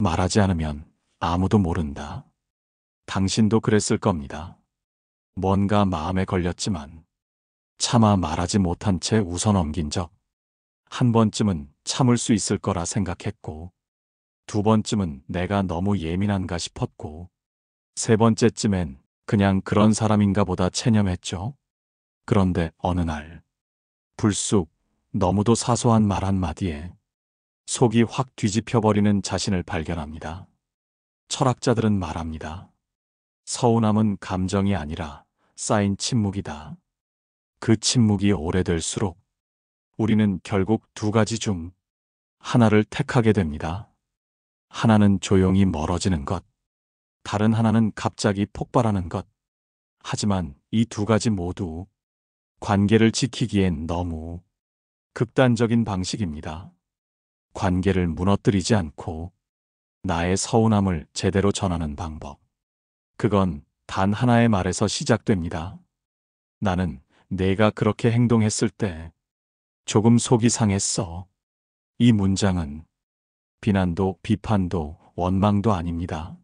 말하지 않으면 아무도 모른다. 당신도 그랬을 겁니다. 뭔가 마음에 걸렸지만 차마 말하지 못한 채 웃어 넘긴 적. 한 번쯤은 참을 수 있을 거라 생각했고, 두 번쯤은 내가 너무 예민한가 싶었고, 세 번째쯤엔 그냥 그런 사람인가 보다 체념했죠. 그런데 어느 날 불쑥 너무도 사소한 말 한마디에 속이 확 뒤집혀버리는 자신을 발견합니다. 철학자들은 말합니다. 서운함은 감정이 아니라 쌓인 침묵이다. 그 침묵이 오래될수록 우리는 결국 두 가지 중 하나를 택하게 됩니다. 하나는 조용히 멀어지는 것, 다른 하나는 갑자기 폭발하는 것. 하지만 이 두 가지 모두 관계를 지키기엔 너무 극단적인 방식입니다. 관계를 무너뜨리지 않고 나의 서운함을 제대로 전하는 방법. 그건 단 하나의 말에서 시작됩니다. 나는 내가 그렇게 행동했을 때 조금 속이 상했어. 이 문장은 비난도 비판도 원망도 아닙니다.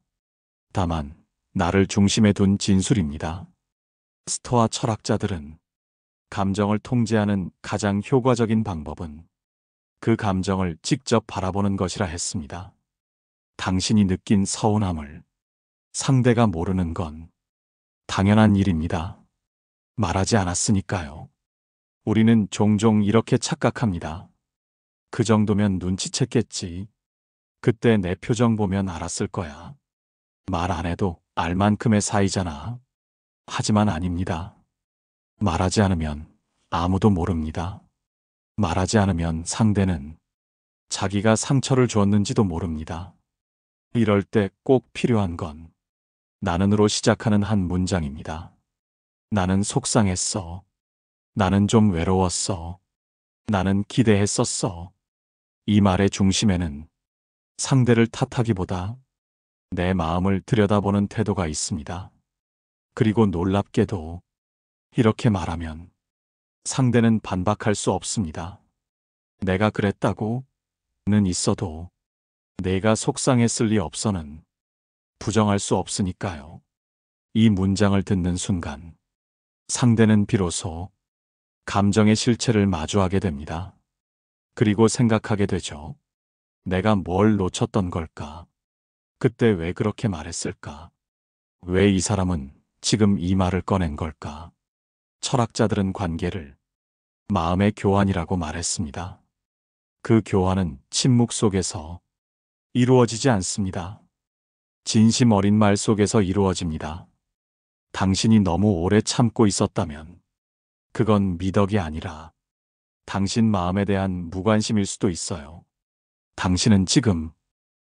다만 나를 중심에 둔 진술입니다. 스토아 철학자들은 감정을 통제하는 가장 효과적인 방법은 그 감정을 직접 바라보는 것이라 했습니다. 당신이 느낀 서운함을 상대가 모르는 건 당연한 일입니다. 말하지 않았으니까요. 우리는 종종 이렇게 착각합니다. 그 정도면 눈치챘겠지. 그때 내 표정 보면 알았을 거야. 말 안 해도 알 만큼의 사이잖아. 하지만 아닙니다. 말하지 않으면 아무도 모릅니다. 말하지 않으면 상대는 자기가 상처를 줬는지도 모릅니다. 이럴 때 꼭 필요한 건 나는으로 시작하는 한 문장입니다. 나는 속상했어. 나는 좀 외로웠어. 나는 기대했었어. 이 말의 중심에는 상대를 탓하기보다 내 마음을 들여다보는 태도가 있습니다. 그리고 놀랍게도 이렇게 말하면 상대는 반박할 수 없습니다. 내가 그랬다고는 있어도 내가 속상했을 리 없어는 부정할 수 없으니까요. 이 문장을 듣는 순간 상대는 비로소 감정의 실체를 마주하게 됩니다. 그리고 생각하게 되죠. 내가 뭘 놓쳤던 걸까? 그때 왜 그렇게 말했을까? 왜 이 사람은 지금 이 말을 꺼낸 걸까? 철학자들은 관계를 마음의 교환이라고 말했습니다. 그 교환은 침묵 속에서 이루어지지 않습니다. 진심 어린 말 속에서 이루어집니다. 당신이 너무 오래 참고 있었다면 그건 미덕이 아니라 당신 마음에 대한 무관심일 수도 있어요. 당신은 지금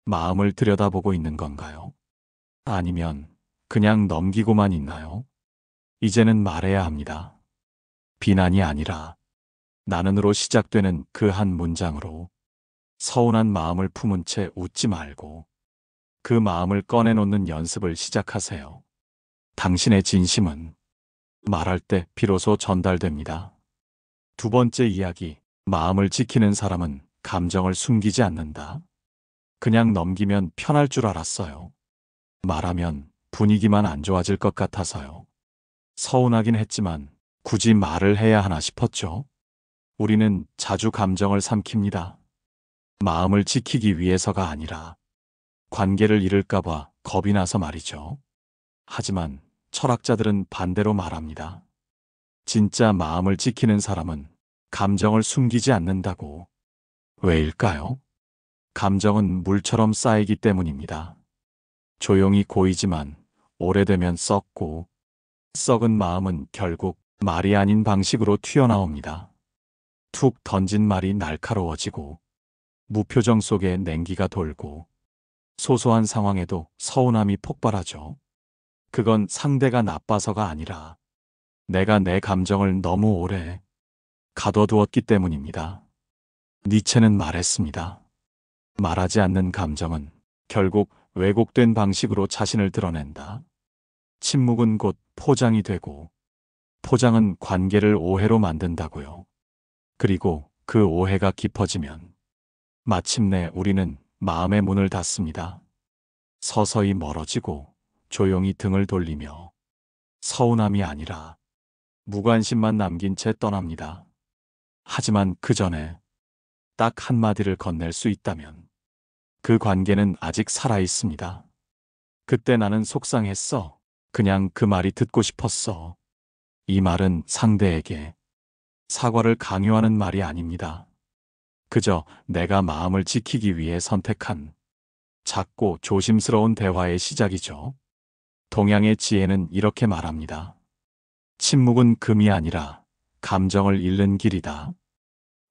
마음을 들여다보고 있는 건가요? 아니면 그냥 넘기고만 있나요? 이제는 말해야 합니다. 비난이 아니라 나는으로 시작되는 그 한 문장으로 서운한 마음을 품은 채 웃지 말고 그 마음을 꺼내놓는 연습을 시작하세요. 당신의 진심은 말할 때 비로소 전달됩니다. 두 번째 이야기, 마음을 지키는 사람은 감정을 숨기지 않는다. 그냥 넘기면 편할 줄 알았어요. 말하면 분위기만 안 좋아질 것 같아서요. 서운하긴 했지만 굳이 말을 해야 하나 싶었죠. 우리는 자주 감정을 삼킵니다. 마음을 지키기 위해서가 아니라 관계를 잃을까봐 겁이 나서 말이죠. 하지만 철학자들은 반대로 말합니다. 진짜 마음을 지키는 사람은 감정을 숨기지 않는다고. 왜일까요? 감정은 물처럼 쌓이기 때문입니다. 조용히 고이지만 오래되면 썩고, 썩은 마음은 결국 말이 아닌 방식으로 튀어나옵니다. 툭 던진 말이 날카로워지고, 무표정 속에 냉기가 돌고, 소소한 상황에도 서운함이 폭발하죠. 그건 상대가 나빠서가 아니라 내가 내 감정을 너무 오래 가둬두었기 때문입니다. 니체는 말했습니다. 말하지 않는 감정은 결국 왜곡된 방식으로 자신을 드러낸다. 침묵은 곧 포장이 되고 포장은 관계를 오해로 만든다고요. 그리고 그 오해가 깊어지면 마침내 우리는 마음의 문을 닫습니다. 서서히 멀어지고 조용히 등을 돌리며 서운함이 아니라 무관심만 남긴 채 떠납니다. 하지만 그 전에 딱 한마디를 건넬 수 있다면 그 관계는 아직 살아 있습니다. 그때 나는 속상했어. 그냥 그 말이 듣고 싶었어. 이 말은 상대에게 사과를 강요하는 말이 아닙니다. 그저 내가 마음을 지키기 위해 선택한 작고 조심스러운 대화의 시작이죠. 동양의 지혜는 이렇게 말합니다. 침묵은 금이 아니라 감정을 잃는 길이다.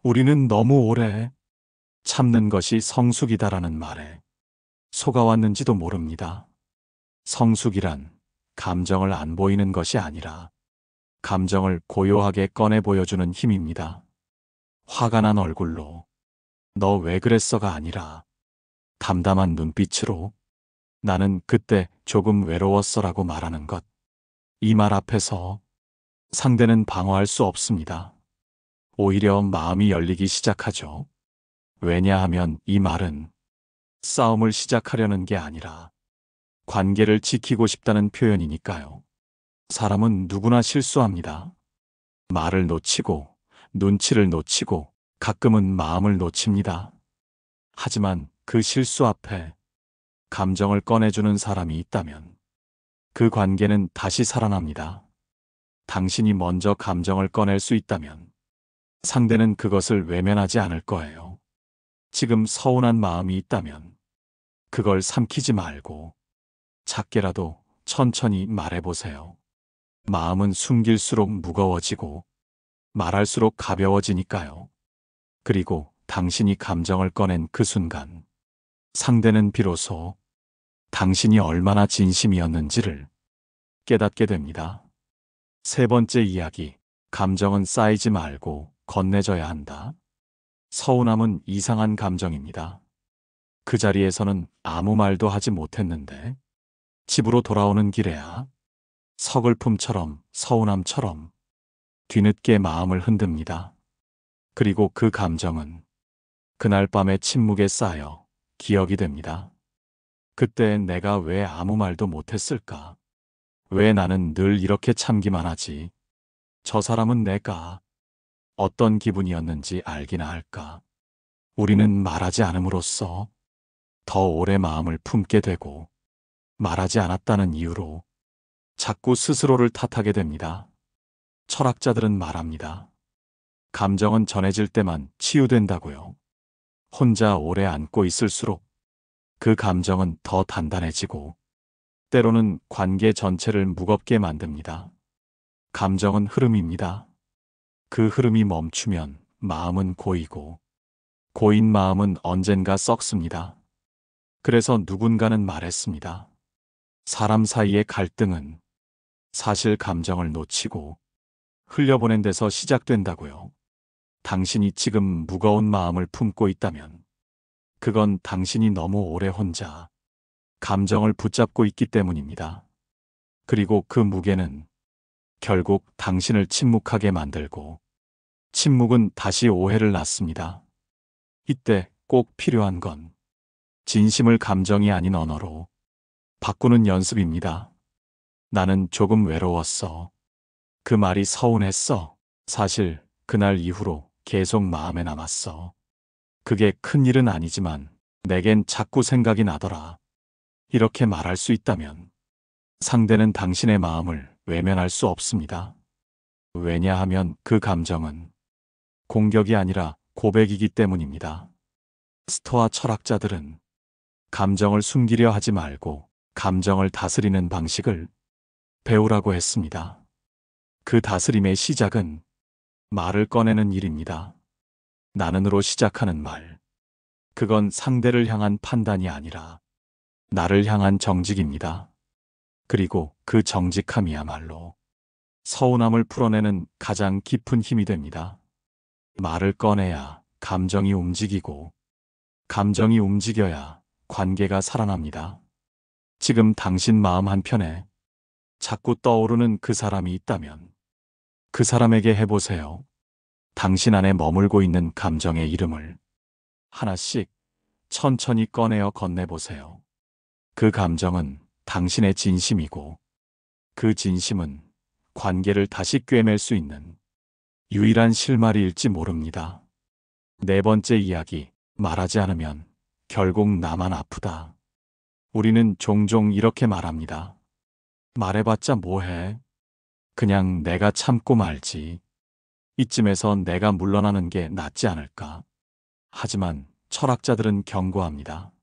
우리는 너무 오래 참는 것이 성숙이다라는 말에 속아왔는지도 모릅니다. 성숙이란 감정을 안 보이는 것이 아니라 감정을 고요하게 꺼내 보여주는 힘입니다. 화가 난 얼굴로 너 왜 그랬어가 아니라 담담한 눈빛으로 나는 그때 조금 외로웠어라고 말하는 것. 이 말 앞에서 상대는 방어할 수 없습니다. 오히려 마음이 열리기 시작하죠. 왜냐하면 이 말은 싸움을 시작하려는 게 아니라 관계를 지키고 싶다는 표현이니까요. 사람은 누구나 실수합니다. 말을 놓치고 눈치를 놓치고 가끔은 마음을 놓칩니다. 하지만 그 실수 앞에 감정을 꺼내주는 사람이 있다면 그 관계는 다시 살아납니다. 당신이 먼저 감정을 꺼낼 수 있다면 상대는 그것을 외면하지 않을 거예요. 지금 서운한 마음이 있다면 그걸 삼키지 말고 작게라도 천천히 말해보세요. 마음은 숨길수록 무거워지고 말할수록 가벼워지니까요. 그리고 당신이 감정을 꺼낸 그 순간 상대는 비로소 당신이 얼마나 진심이었는지를 깨닫게 됩니다. 세 번째 이야기, 감정은 쌓이지 말고 건네져야 한다. 서운함은 이상한 감정입니다. 그 자리에서는 아무 말도 하지 못했는데 집으로 돌아오는 길에야 서글픔처럼 서운함처럼 뒤늦게 마음을 흔듭니다. 그리고 그 감정은 그날 밤의 침묵에 쌓여 기억이 됩니다. 그때 내가 왜 아무 말도 못했을까? 왜 나는 늘 이렇게 참기만 하지? 저 사람은 내가 어떤 기분이었는지 알기나 할까? 우리는 말하지 않음으로써 더 오래 마음을 품게 되고 말하지 않았다는 이유로 자꾸 스스로를 탓하게 됩니다. 철학자들은 말합니다. 감정은 전해질 때만 치유된다고요. 혼자 오래 안고 있을수록 그 감정은 더 단단해지고 때로는 관계 전체를 무겁게 만듭니다. 감정은 흐름입니다. 그 흐름이 멈추면 마음은 고이고 고인 마음은 언젠가 썩습니다. 그래서 누군가는 말했습니다. 사람 사이의 갈등은 사실 감정을 놓치고 흘려보낸 데서 시작된다고요. 당신이 지금 무거운 마음을 품고 있다면 그건 당신이 너무 오래 혼자 감정을 붙잡고 있기 때문입니다. 그리고 그 무게는 결국 당신을 침묵하게 만들고 침묵은 다시 오해를 낳습니다. 이때 꼭 필요한 건 진심을 감정이 아닌 언어로 바꾸는 연습입니다. 나는 조금 외로웠어. 그 말이 서운했어. 사실 그날 이후로 계속 마음에 남았어. 그게 큰 일은 아니지만 내겐 자꾸 생각이 나더라. 이렇게 말할 수 있다면 상대는 당신의 마음을 외면할 수 없습니다. 왜냐하면 그 감정은 공격이 아니라 고백이기 때문입니다. 스토아 철학자들은 감정을 숨기려 하지 말고 감정을 다스리는 방식을 배우라고 했습니다. 그 다스림의 시작은 말을 꺼내는 일입니다. 나는으로 시작하는 말. 그건 상대를 향한 판단이 아니라 나를 향한 정직입니다. 그리고 그 정직함이야말로 서운함을 풀어내는 가장 깊은 힘이 됩니다. 말을 꺼내야 감정이 움직이고 감정이 움직여야 관계가 살아납니다. 지금 당신 마음 한편에 자꾸 떠오르는 그 사람이 있다면 그 사람에게 해보세요. 당신 안에 머물고 있는 감정의 이름을 하나씩 천천히 꺼내어 건네보세요. 그 감정은 당신의 진심이고 그 진심은 관계를 다시 꿰맬 수 있는 유일한 실마리일지 모릅니다. 네 번째 이야기, 말하지 않으면 결국 나만 아프다. 우리는 종종 이렇게 말합니다. 말해봤자 뭐해? 그냥 내가 참고 말지. 이쯤에서 내가 물러나는 게 낫지 않을까? 하지만 철학자들은 경고합니다.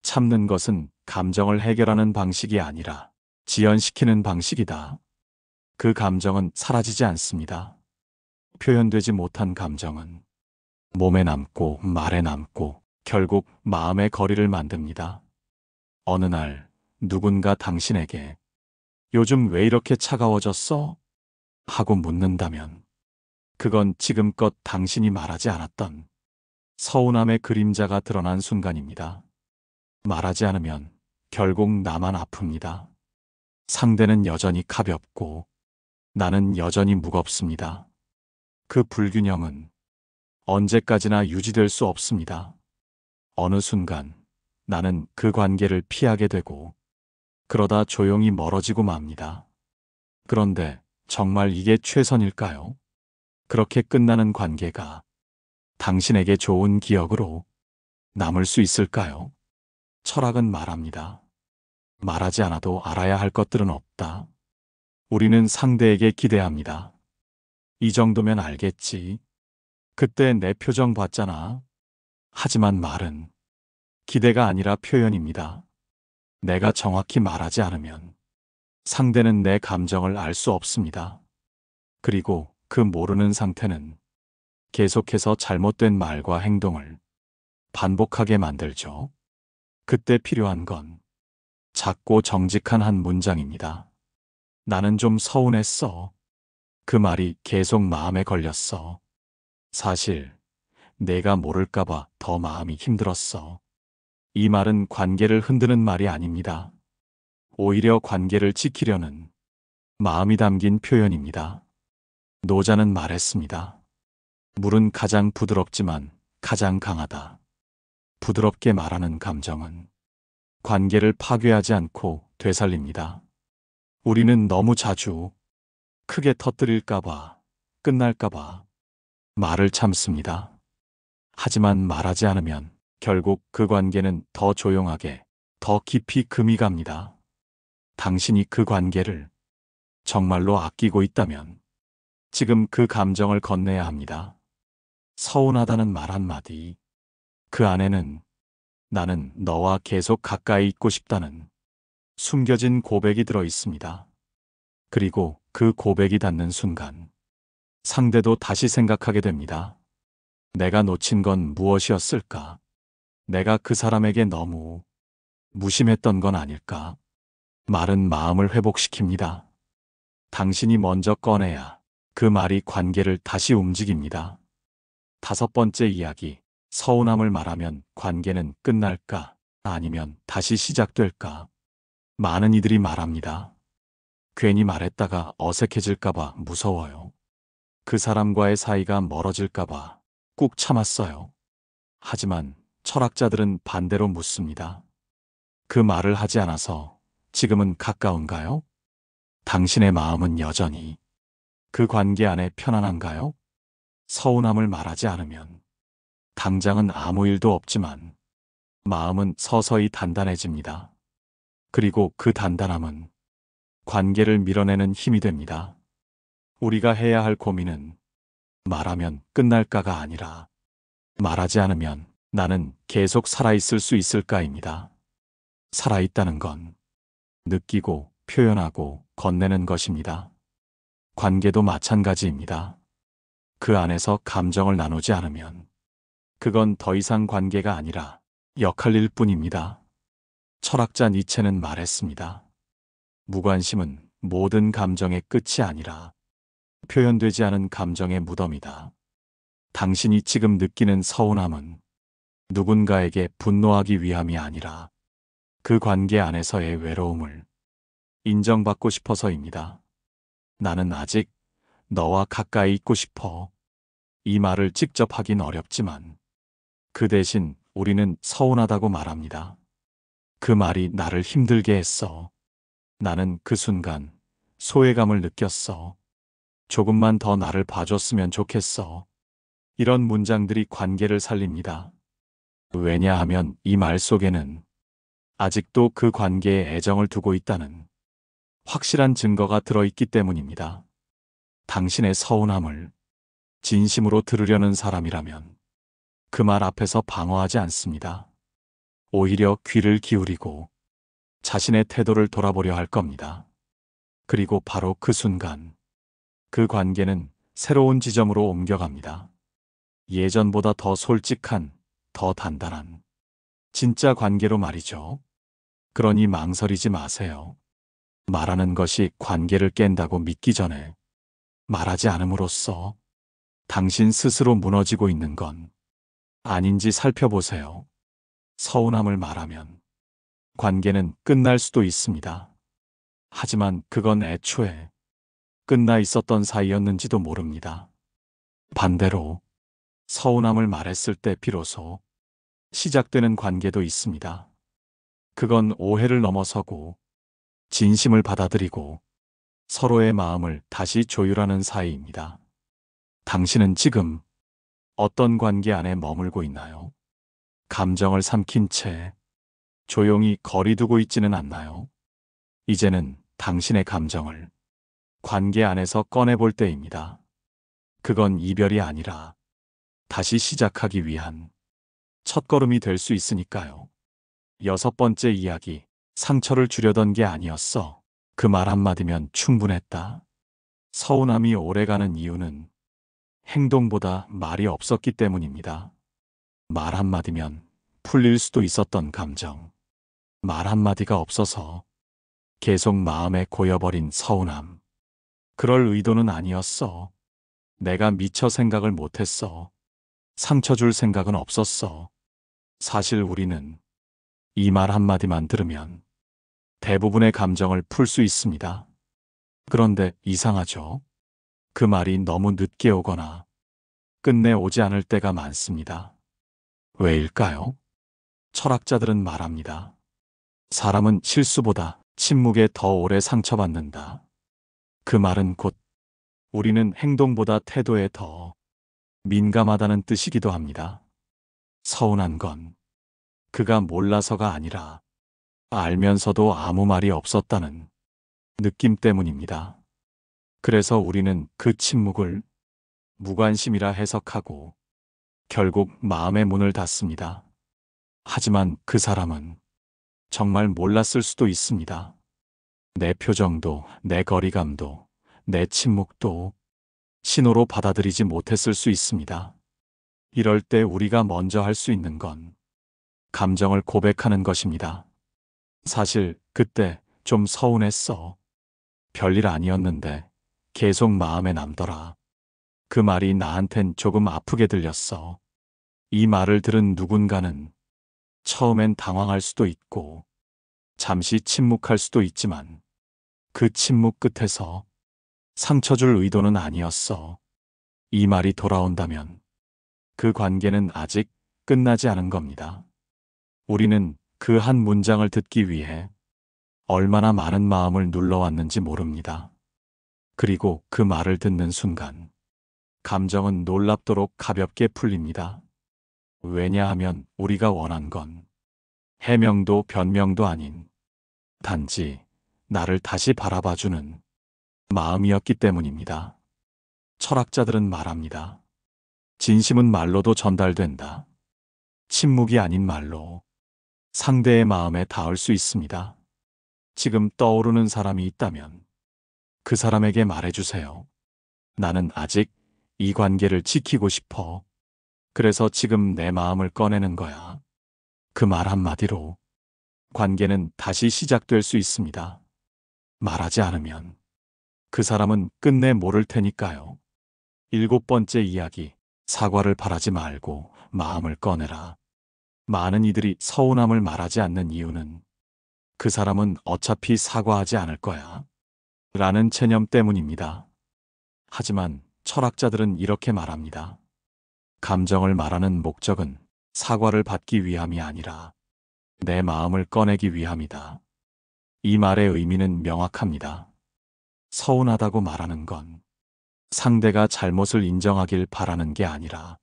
참는 것은 감정을 해결하는 방식이 아니라 지연시키는 방식이다. 그 감정은 사라지지 않습니다. 표현되지 못한 감정은 몸에 남고 말에 남고 결국 마음의 거리를 만듭니다. 어느 날 누군가 당신에게 요즘 왜 이렇게 차가워졌어? 하고 묻는다면 그건 지금껏 당신이 말하지 않았던 서운함의 그림자가 드러난 순간입니다. 말하지 않으면 결국 나만 아픕니다. 상대는 여전히 가볍고 나는 여전히 무겁습니다. 그 불균형은 언제까지나 유지될 수 없습니다. 어느 순간 나는 그 관계를 피하게 되고 그러다 조용히 멀어지고 맙니다. 그런데 정말 이게 최선일까요? 그렇게 끝나는 관계가 당신에게 좋은 기억으로 남을 수 있을까요? 철학은 말합니다. 말하지 않아도 알아야 할 것들은 없다. 우리는 상대에게 기대합니다. 이 정도면 알겠지. 그때 내 표정 봤잖아. 하지만 말은 기대가 아니라 표현입니다. 내가 정확히 말하지 않으면 상대는 내 감정을 알 수 없습니다. 그리고 그 모르는 상태는 계속해서 잘못된 말과 행동을 반복하게 만들죠. 그때 필요한 건 작고 정직한 한 문장입니다. 나는 좀 서운했어. 그 말이 계속 마음에 걸렸어. 사실 내가 모를까봐 더 마음이 힘들었어. 이 말은 관계를 흔드는 말이 아닙니다. 오히려 관계를 지키려는 마음이 담긴 표현입니다. 노자는 말했습니다. 물은 가장 부드럽지만 가장 강하다. 부드럽게 말하는 감정은 관계를 파괴하지 않고 되살립니다. 우리는 너무 자주 크게 터뜨릴까봐, 끝날까봐 말을 참습니다. 하지만 말하지 않으면 결국 그 관계는 더 조용하게, 더 깊이 금이 갑니다. 당신이 그 관계를 정말로 아끼고 있다면 지금 그 감정을 건네야 합니다. 서운하다는 말 한마디, 그 안에는 나는 너와 계속 가까이 있고 싶다는 숨겨진 고백이 들어 있습니다. 그리고 그 고백이 닿는 순간 상대도 다시 생각하게 됩니다. 내가 놓친 건 무엇이었을까? 내가 그 사람에게 너무 무심했던 건 아닐까? 말은 마음을 회복시킵니다. 당신이 먼저 꺼내야 그 말이 관계를 다시 움직입니다. 다섯 번째 이야기, 서운함을 말하면 관계는 끝날까? 아니면 다시 시작될까? 많은 이들이 말합니다. 괜히 말했다가 어색해질까봐 무서워요. 그 사람과의 사이가 멀어질까봐 꾹 참았어요. 하지만 철학자들은 반대로 묻습니다. 그 말을 하지 않아서 지금은 가까운가요? 당신의 마음은 여전히 그 관계 안에 편안한가요? 서운함을 말하지 않으면 당장은 아무 일도 없지만 마음은 서서히 단단해집니다. 그리고 그 단단함은 관계를 밀어내는 힘이 됩니다. 우리가 해야 할 고민은 말하면 끝날까가 아니라 말하지 않으면 나는 계속 살아있을 수 있을까입니다. 살아있다는 건 느끼고 표현하고 건네는 것입니다. 관계도 마찬가지입니다. 그 안에서 감정을 나누지 않으면 그건 더 이상 관계가 아니라 역할일 뿐입니다. 철학자 니체는 말했습니다. 무관심은 모든 감정의 끝이 아니라 표현되지 않은 감정의 무덤이다. 당신이 지금 느끼는 서운함은 누군가에게 분노하기 위함이 아니라 그 관계 안에서의 외로움을 인정받고 싶어서입니다. 나는 아직 너와 가까이 있고 싶어. 이 말을 직접 하긴 어렵지만 그 대신 우리는 서운하다고 말합니다. 그 말이 나를 힘들게 했어. 나는 그 순간 소외감을 느꼈어. 조금만 더 나를 봐줬으면 좋겠어. 이런 문장들이 관계를 살립니다. 왜냐하면 이 말 속에는 아직도 그 관계에 애정을 두고 있다는 확실한 증거가 들어있기 때문입니다. 당신의 서운함을 진심으로 들으려는 사람이라면 그 말 앞에서 방어하지 않습니다. 오히려 귀를 기울이고 자신의 태도를 돌아보려 할 겁니다. 그리고 바로 그 순간 그 관계는 새로운 지점으로 옮겨갑니다. 예전보다 더 솔직한, 더 단단한 진짜 관계로 말이죠. 그러니 망설이지 마세요. 말하는 것이 관계를 깬다고 믿기 전에 말하지 않음으로써 당신 스스로 무너지고 있는 건 아닌지 살펴보세요. 서운함을 말하면 관계는 끝날 수도 있습니다. 하지만 그건 애초에 끝나 있었던 사이였는지도 모릅니다. 반대로 서운함을 말했을 때 비로소 시작되는 관계도 있습니다. 그건 오해를 넘어서고 진심을 받아들이고 서로의 마음을 다시 조율하는 사이입니다. 당신은 지금 어떤 관계 안에 머물고 있나요? 감정을 삼킨 채 조용히 거리두고 있지는 않나요? 이제는 당신의 감정을 관계 안에서 꺼내볼 때입니다. 그건 이별이 아니라 다시 시작하기 위한 첫걸음이 될 수 있으니까요. 6번째 이야기, 상처를 주려던 게 아니었어. 그 말 한마디면 충분했다. 서운함이 오래가는 이유는 행동보다 말이 없었기 때문입니다. 말 한마디면 풀릴 수도 있었던 감정. 말 한마디가 없어서 계속 마음에 고여버린 서운함. 그럴 의도는 아니었어. 내가 미처 생각을 못했어. 상처 줄 생각은 없었어. 사실 우리는 이 말 한마디만 들으면 대부분의 감정을 풀 수 있습니다. 그런데 이상하죠? 그 말이 너무 늦게 오거나 끝내 오지 않을 때가 많습니다. 왜일까요? 철학자들은 말합니다. 사람은 실수보다 침묵에 더 오래 상처받는다. 그 말은 곧 우리는 행동보다 태도에 더 민감하다는 뜻이기도 합니다. 서운한 건 그가 몰라서가 아니라 알면서도 아무 말이 없었다는 느낌 때문입니다. 그래서 우리는 그 침묵을 무관심이라 해석하고 결국 마음의 문을 닫습니다. 하지만 그 사람은 정말 몰랐을 수도 있습니다. 내 표정도, 내 거리감도, 내 침묵도 신호로 받아들이지 못했을 수 있습니다. 이럴 때 우리가 먼저 할 수 있는 건 감정을 고백하는 것입니다. 사실 그때 좀 서운했어. 별일 아니었는데 계속 마음에 남더라. 그 말이 나한텐 조금 아프게 들렸어. 이 말을 들은 누군가는 처음엔 당황할 수도 있고 잠시 침묵할 수도 있지만 그 침묵 끝에서 상처 줄 의도는 아니었어. 이 말이 돌아온다면 그 관계는 아직 끝나지 않은 겁니다. 우리는 그 한 문장을 듣기 위해 얼마나 많은 마음을 눌러왔는지 모릅니다. 그리고 그 말을 듣는 순간 감정은 놀랍도록 가볍게 풀립니다. 왜냐하면 우리가 원한 건 해명도 변명도 아닌 단지 나를 다시 바라봐주는 마음이었기 때문입니다. 철학자들은 말합니다. 진심은 말로도 전달된다. 침묵이 아닌 말로 상대의 마음에 닿을 수 있습니다. 지금 떠오르는 사람이 있다면 그 사람에게 말해주세요. 나는 아직 이 관계를 지키고 싶어. 그래서 지금 내 마음을 꺼내는 거야. 그 말 한마디로 관계는 다시 시작될 수 있습니다. 말하지 않으면 그 사람은 끝내 모를 테니까요. 7번째 이야기, 사과를 바라지 말고 마음을 꺼내라. 많은 이들이 서운함을 말하지 않는 이유는 그 사람은 어차피 사과하지 않을 거야 라는 체념 때문입니다. 하지만 철학자들은 이렇게 말합니다. 감정을 말하는 목적은 사과를 받기 위함이 아니라 내 마음을 꺼내기 위함이다. 이 말의 의미는 명확합니다. 서운하다고 말하는 건 상대가 잘못을 인정하길 바라는 게 아니라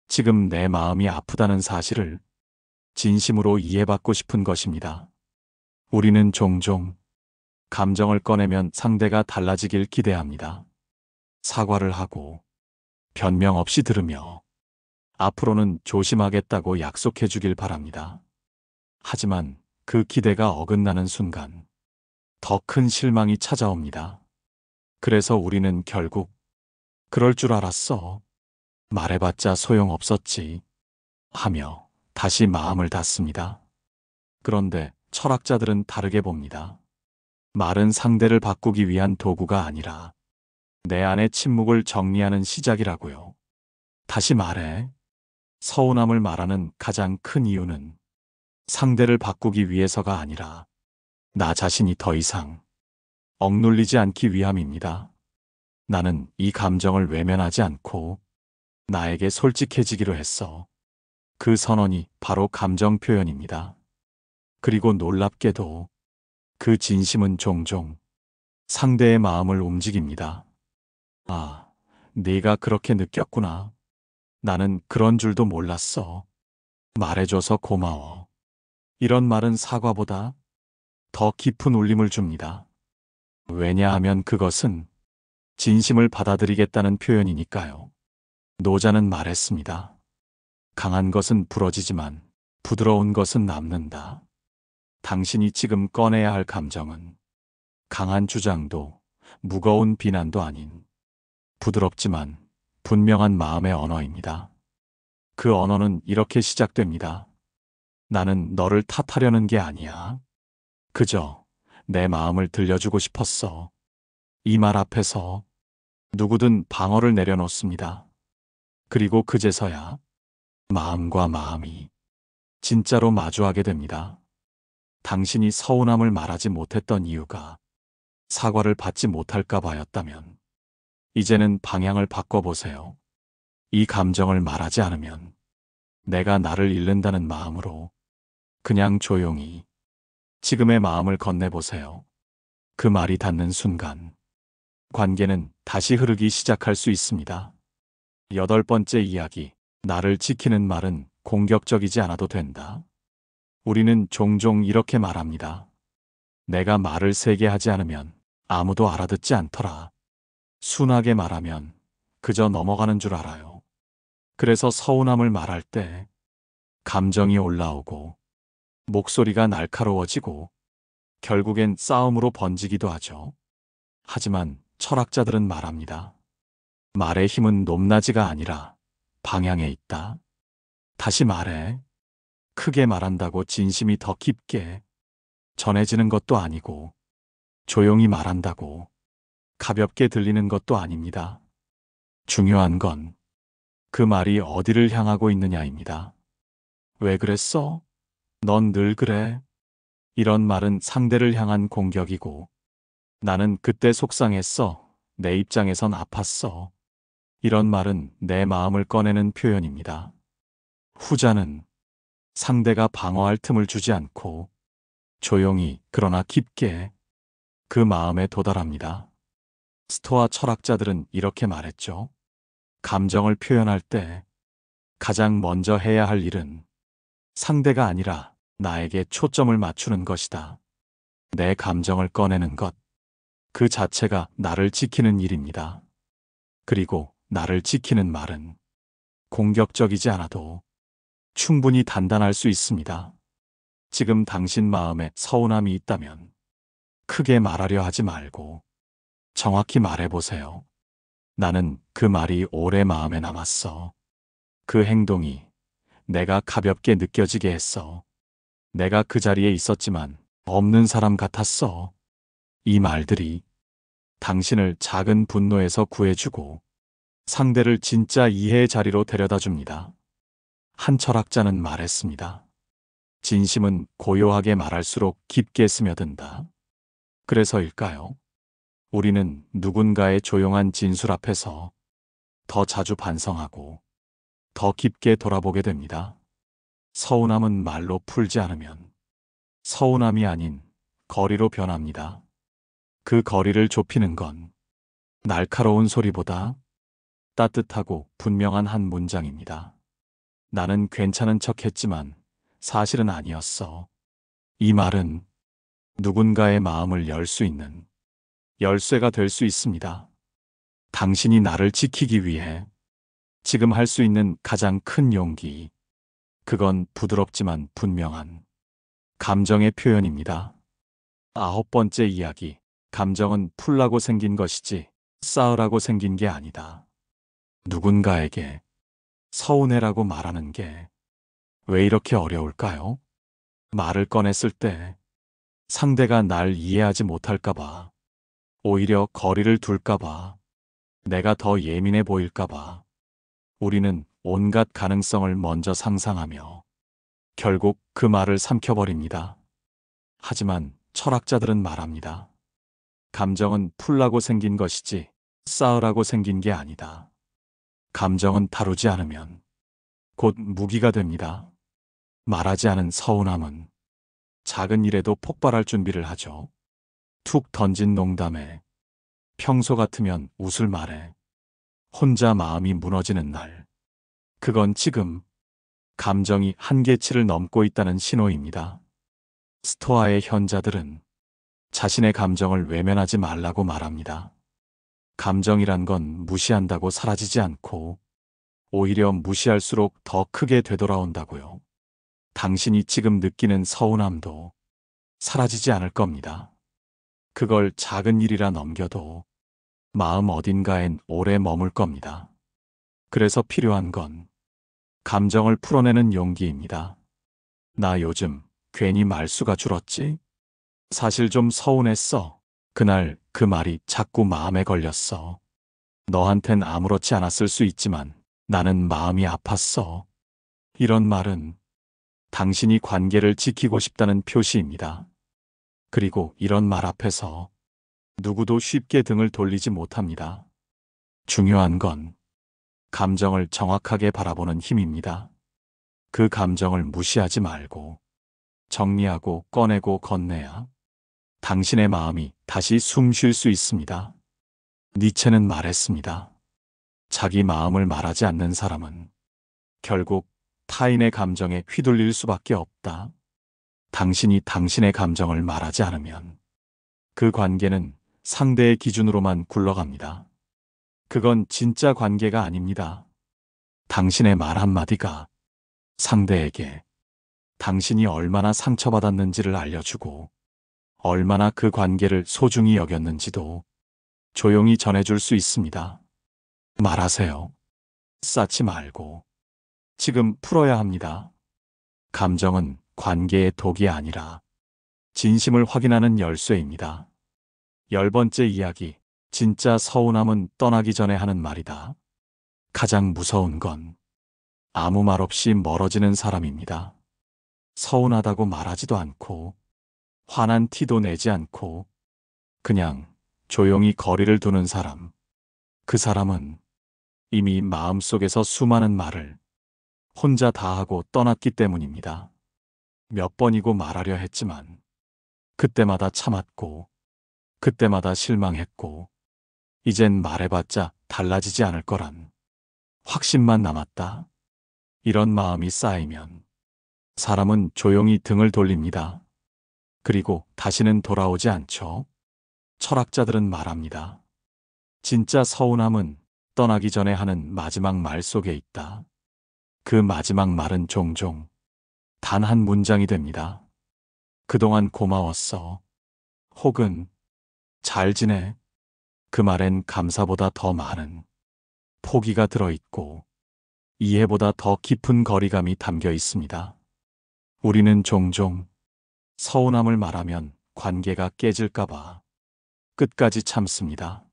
지금 내 마음이 아프다는 사실을 진심으로 이해받고 싶은 것입니다. 우리는 종종 감정을 꺼내면 상대가 달라지길 기대합니다. 사과를 하고 변명 없이 들으며 앞으로는 조심하겠다고 약속해 주길 바랍니다. 하지만 그 기대가 어긋나는 순간 더 큰 실망이 찾아옵니다. 그래서 우리는 결국 그럴 줄 알았어. 말해봤자 소용없었지. 하며 다시 마음을 닫습니다. 그런데 철학자들은 다르게 봅니다. 말은 상대를 바꾸기 위한 도구가 아니라 내 안의 침묵을 정리하는 시작이라고요. 다시 말해, 서운함을 말하는 가장 큰 이유는 상대를 바꾸기 위해서가 아니라 나 자신이 더 이상 억눌리지 않기 위함입니다. 나는 이 감정을 외면하지 않고 나에게 솔직해지기로 했어. 그 선언이 바로 감정 표현입니다. 그리고 놀랍게도 그 진심은 종종 상대의 마음을 움직입니다. 아, 네가 그렇게 느꼈구나. 나는 그런 줄도 몰랐어. 말해줘서 고마워. 이런 말은 사과보다 더 깊은 울림을 줍니다. 왜냐하면 그것은 진심을 받아들이겠다는 표현이니까요. 노자는 말했습니다. 강한 것은 부러지지만 부드러운 것은 남는다. 당신이 지금 꺼내야 할 감정은 강한 주장도 무거운 비난도 아닌 부드럽지만 분명한 마음의 언어입니다. 그 언어는 이렇게 시작됩니다. 나는 너를 탓하려는 게 아니야. 그저 내 마음을 들려주고 싶었어. 이 말 앞에서 누구든 방어를 내려놓습니다. 그리고 그제서야 마음과 마음이 진짜로 마주하게 됩니다. 당신이 서운함을 말하지 못했던 이유가 사과를 받지 못할까 봐였다면 이제는 방향을 바꿔보세요. 이 감정을 말하지 않으면 내가 나를 잃는다는 마음으로 그냥 조용히 지금의 마음을 건네보세요. 그 말이 닿는 순간 관계는 다시 흐르기 시작할 수 있습니다. 8번째 이야기. 나를 지키는 말은 공격적이지 않아도 된다. 우리는 종종 이렇게 말합니다. 내가 말을 세게 하지 않으면 아무도 알아듣지 않더라. 순하게 말하면 그저 넘어가는 줄 알아요. 그래서 서운함을 말할 때 감정이 올라오고 목소리가 날카로워지고 결국엔 싸움으로 번지기도 하죠. 하지만 철학자들은 말합니다. 말의 힘은 높낮이가 아니라 방향에 있다. 다시 말해. 크게 말한다고 진심이 더 깊게 전해지는 것도 아니고 조용히 말한다고 가볍게 들리는 것도 아닙니다. 중요한 건 그 말이 어디를 향하고 있느냐입니다. 왜 그랬어? 넌 늘 그래. 이런 말은 상대를 향한 공격이고 나는 그때 속상했어. 내 입장에선 아팠어. 이런 말은 내 마음을 꺼내는 표현입니다. 후자는 상대가 방어할 틈을 주지 않고 조용히 그러나 깊게 그 마음에 도달합니다. 스토아 철학자들은 이렇게 말했죠. 감정을 표현할 때 가장 먼저 해야 할 일은 상대가 아니라 나에게 초점을 맞추는 것이다. 내 감정을 꺼내는 것, 그 자체가 나를 지키는 일입니다. 그리고 나를 지키는 말은 공격적이지 않아도 충분히 단단할 수 있습니다. 지금 당신 마음에 서운함이 있다면 크게 말하려 하지 말고 정확히 말해보세요. 나는 그 말이 오래 마음에 남았어. 그 행동이 내가 가볍게 느껴지게 했어. 내가 그 자리에 있었지만 없는 사람 같았어. 이 말들이 당신을 작은 분노에서 구해주고 상대를 진짜 이해의 자리로 데려다 줍니다. 한 철학자는 말했습니다. 진심은 고요하게 말할수록 깊게 스며든다. 그래서일까요? 우리는 누군가의 조용한 진술 앞에서 더 자주 반성하고 더 깊게 돌아보게 됩니다. 서운함은 말로 풀지 않으면 서운함이 아닌 거리로 변합니다. 그 거리를 좁히는 건 날카로운 소리보다 따뜻하고 분명한 한 문장입니다. 나는 괜찮은 척 했지만 사실은 아니었어. 이 말은 누군가의 마음을 열 수 있는 열쇠가 될 수 있습니다. 당신이 나를 지키기 위해 지금 할 수 있는 가장 큰 용기. 그건 부드럽지만 분명한 감정의 표현입니다. 9번째 이야기. 감정은 풀라고 생긴 것이지 쌓으라고 생긴 게 아니다. 누군가에게 서운해라고 말하는 게 왜 이렇게 어려울까요? 말을 꺼냈을 때 상대가 날 이해하지 못할까봐, 오히려 거리를 둘까봐, 내가 더 예민해 보일까봐, 우리는 온갖 가능성을 먼저 상상하며 결국 그 말을 삼켜버립니다. 하지만 철학자들은 말합니다. 감정은 풀라고 생긴 것이지 쌓으라고 생긴 게 아니다. 감정은 다루지 않으면 곧 무기가 됩니다. 말하지 않은 서운함은 작은 일에도 폭발할 준비를 하죠. 툭 던진 농담에, 평소 같으면 웃을 말에, 혼자 마음이 무너지는 날. 그건 지금 감정이 한계치를 넘고 있다는 신호입니다. 스토아의 현자들은 자신의 감정을 외면하지 말라고 말합니다. 감정이란 건 무시한다고 사라지지 않고 오히려 무시할수록 더 크게 되돌아온다고요. 당신이 지금 느끼는 서운함도 사라지지 않을 겁니다. 그걸 작은 일이라 넘겨도 마음 어딘가엔 오래 머물 겁니다. 그래서 필요한 건 감정을 풀어내는 용기입니다. 나 요즘 괜히 말수가 줄었지? 사실 좀 서운했어. 그날 그 말이 자꾸 마음에 걸렸어. 너한텐 아무렇지 않았을 수 있지만 나는 마음이 아팠어. 이런 말은 당신이 관계를 지키고 싶다는 표시입니다. 그리고 이런 말 앞에서 누구도 쉽게 등을 돌리지 못합니다. 중요한 건 감정을 정확하게 바라보는 힘입니다. 그 감정을 무시하지 말고 정리하고 꺼내고 건네야 당신의 마음이 다시 숨 쉴 수 있습니다. 니체는 말했습니다. 자기 마음을 말하지 않는 사람은 결국 타인의 감정에 휘둘릴 수밖에 없다. 당신이 당신의 감정을 말하지 않으면 그 관계는 상대의 기준으로만 굴러갑니다. 그건 진짜 관계가 아닙니다. 당신의 말 한마디가 상대에게 당신이 얼마나 상처받았는지를 알려주고 얼마나 그 관계를 소중히 여겼는지도 조용히 전해줄 수 있습니다. 말하세요. 쌓지 말고 지금 풀어야 합니다. 감정은 관계의 독이 아니라 진심을 확인하는 열쇠입니다. 10번째 이야기. 진짜 서운함은 떠나기 전에 하는 말이다. 가장 무서운 건 아무 말 없이 멀어지는 사람입니다. 서운하다고 말하지도 않고 화난 티도 내지 않고 그냥 조용히 거리를 두는 사람. 그 사람은 이미 마음속에서 수많은 말을 혼자 다 하고 떠났기 때문입니다. 몇 번이고 말하려 했지만 그때마다 참았고 그때마다 실망했고 이젠 말해봤자 달라지지 않을 거란 확신만 남았다. 이런 마음이 쌓이면 사람은 조용히 등을 돌립니다. 그리고 다시는 돌아오지 않죠. 철학자들은 말합니다. 진짜 서운함은 떠나기 전에 하는 마지막 말 속에 있다. 그 마지막 말은 종종 단 한 문장이 됩니다. 그동안 고마웠어. 혹은 잘 지내. 그 말엔 감사보다 더 많은 포기가 들어있고 이해보다 더 깊은 거리감이 담겨 있습니다. 우리는 종종 서운함을 말하면 관계가 깨질까봐 끝까지 참습니다.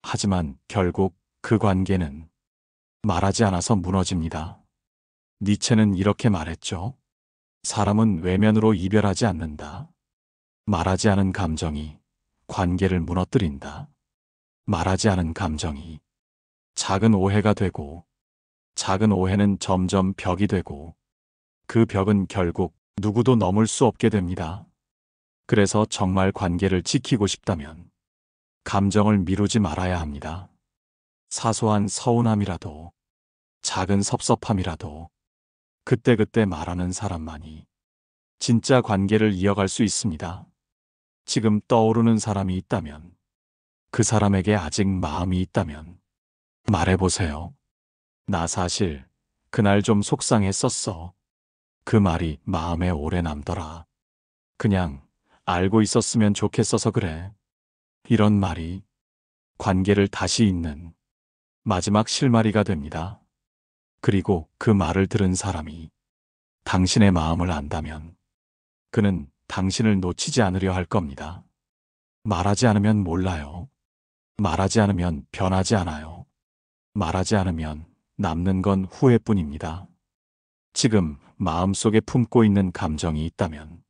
하지만 결국 그 관계는 말하지 않아서 무너집니다. 니체는 이렇게 말했죠. 사람은 외면으로 이별하지 않는다. 말하지 않은 감정이 관계를 무너뜨린다. 말하지 않은 감정이 작은 오해가 되고 작은 오해는 점점 벽이 되고 그 벽은 결국 누구도 넘을 수 없게 됩니다. 그래서 정말 관계를 지키고 싶다면 감정을 미루지 말아야 합니다. 사소한 서운함이라도, 작은 섭섭함이라도 그때그때 말하는 사람만이 진짜 관계를 이어갈 수 있습니다. 지금 떠오르는 사람이 있다면, 그 사람에게 아직 마음이 있다면 말해보세요. 나 사실 그날 좀 속상했었어. 그 말이 마음에 오래 남더라. 그냥 알고 있었으면 좋겠어서 그래. 이런 말이 관계를 다시 잇는 마지막 실마리가 됩니다. 그리고 그 말을 들은 사람이 당신의 마음을 안다면 그는 당신을 놓치지 않으려 할 겁니다. 말하지 않으면 몰라요. 말하지 않으면 변하지 않아요. 말하지 않으면 남는 건 후회뿐입니다. 지금 마음속에 품고 있는 감정이 있다면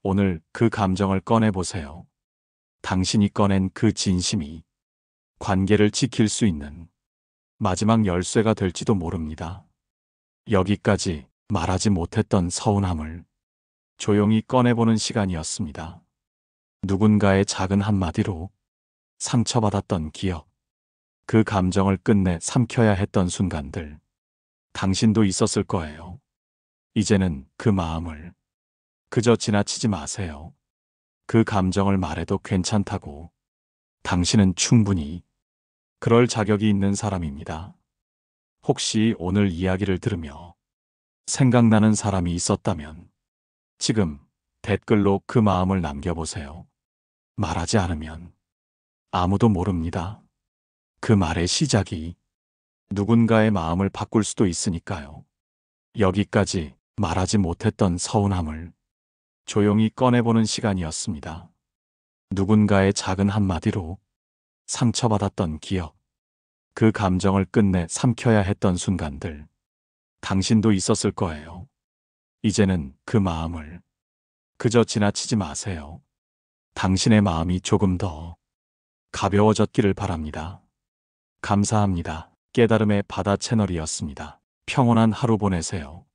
오늘 그 감정을 꺼내보세요. 당신이 꺼낸 그 진심이 관계를 지킬 수 있는 마지막 열쇠가 될지도 모릅니다. 여기까지 말하지 못했던 서운함을 조용히 꺼내보는 시간이었습니다. 누군가의 작은 한마디로 상처받았던 기억, 그 감정을 끝내 삼켜야 했던 순간들, 당신도 있었을 거예요. 이제는 그 마음을 그저 지나치지 마세요. 그 감정을 말해도 괜찮다고. 당신은 충분히 그럴 자격이 있는 사람입니다. 혹시 오늘 이야기를 들으며 생각나는 사람이 있었다면 지금 댓글로 그 마음을 남겨보세요. 말하지 않으면 아무도 모릅니다. 그 말의 시작이 누군가의 마음을 바꿀 수도 있으니까요. 여기까지 말하지 못했던 서운함을 조용히 꺼내보는 시간이었습니다. 누군가의 작은 한마디로 상처받았던 기억, 그 감정을 끝내 삼켜야 했던 순간들, 당신도 있었을 거예요. 이제는 그 마음을 그저 지나치지 마세요. 당신의 마음이 조금 더 가벼워졌기를 바랍니다. 감사합니다. 깨달음의 바다 채널이었습니다. 평온한 하루 보내세요.